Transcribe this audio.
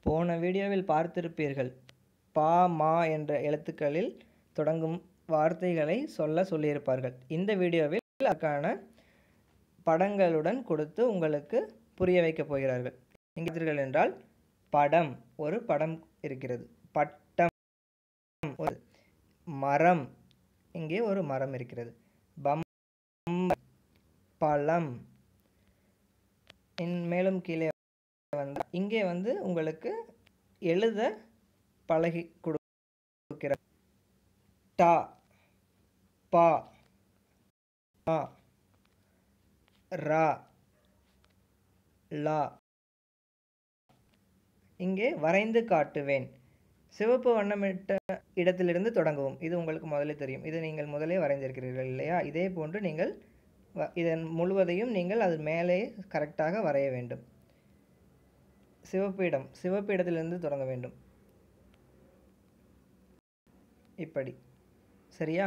போன வீடியோவில் பார்த்திருப்பீர்கள். பா மா என்ற எழுத்துக்களில் தொடங்கும் வார்த்தைகளை சொல்லியிருப்பார்கள். இந்த வீடியோவில் அதற்கான படங்களுடன் கொடுத்து உங்களுக்கு புரிய வைக்கப் போகிறார்கள். இங்கே பார்த்தீர்கள் என்றால் படம், ஒரு படம் இருக்கிறது. பட்டம், ஒரு மரம், இங்கே ஒரு மரம் இருக்கிறது. பழம், மேலும் கீழே இங்கே உங்களுக்கு எழுத பழகி கொடுக்கிறார். டா, பா, மா, ரா, லா. இங்கே வரைந்து காட்டுவேன். சிவப்பு வண்ணமிட்ட இடத்திலிருந்து தொடங்கவும். இது உங்களுக்கு முதலே தெரியும். இது நீங்கள் முதலே வரைந்திருக்கிறீர்கள் இல்லையா? இதே போன்று நீங்கள் இதன் முழுவதையும் நீங்கள் அது மேலே கரெக்டாக வரைய வேண்டும். சிவப்பு இடத்திலிருந்து தொடங்க வேண்டும். இப்படி. சரியா?